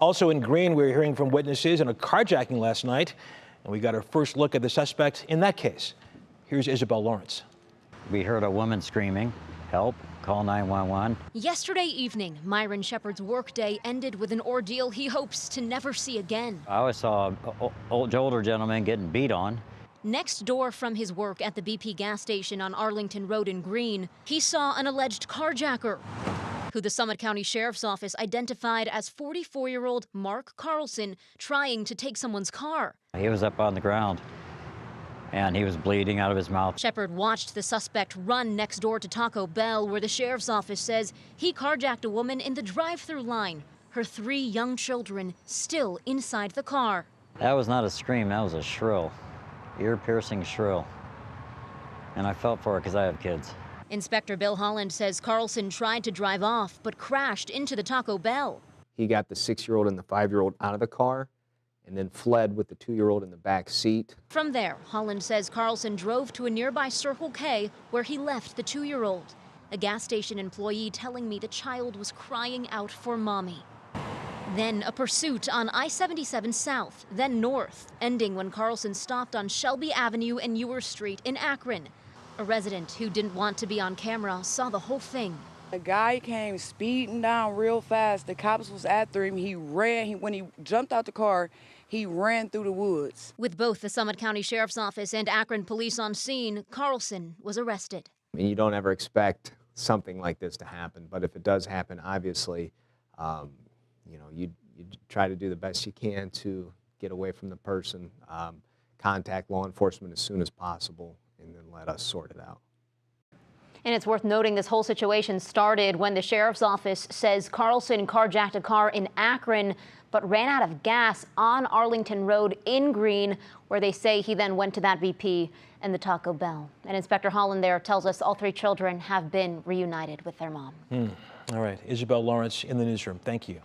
Also in Greene, we're hearing from witnesses in a carjacking last night, and we got our first look at the suspect in that case. Here's Isabel Lawrence. We heard a woman screaming, "Help, call 911." Yesterday evening, Myron Shepard's workday ended with an ordeal he hopes to never see again. I always saw an older gentleman getting beat on. Next door from his work at the BP gas station on Arlington Road in Greene, he saw an alleged carjacker, who the Summit County Sheriff's Office identified as 44-year-old Mark Carlson trying to take someone's car. He was up on the ground, and he was bleeding out of his mouth. Shepard watched the suspect run next door to Taco Bell, where the sheriff's office says he carjacked a woman in the drive-thru line, her 3 young children still inside the car. That was not a scream, that was a shrill, ear-piercing shrill. And I felt for it because I have kids. Inspector Bill Holland says Carlson tried to drive off, but crashed into the Taco Bell. He got the 6-year-old and the 5-year-old out of the car and then fled with the 2-year-old in the back seat. From there, Holland says Carlson drove to a nearby Circle K where he left the 2-year-old. A gas station employee telling me the child was crying out for mommy. Then a pursuit on I-77 south, then north, ending when Carlson stopped on Shelby Avenue and Ewer Street in Akron. A resident who didn't want to be on camera saw the whole thing. The guy came speeding down real fast. The cops was after him. He ran. When he jumped out the car, he ran through the woods. With both the Summit County Sheriff's Office and Akron police on scene, Carlson was arrested. I mean, you don't ever expect something like this to happen, but if it does happen, obviously, you try to do the best you can to get away from the person, contact law enforcement as soon as possible, and then let us sort it out. And it's worth noting this whole situation started when the sheriff's office says Carlson carjacked a car in Akron but ran out of gas on Arlington Road in Greene, where they say he then went to that BP and the Taco Bell. And Inspector Holland there tells us all 3 children have been reunited with their mom. All right, Isabel Lawrence in the newsroom. Thank you.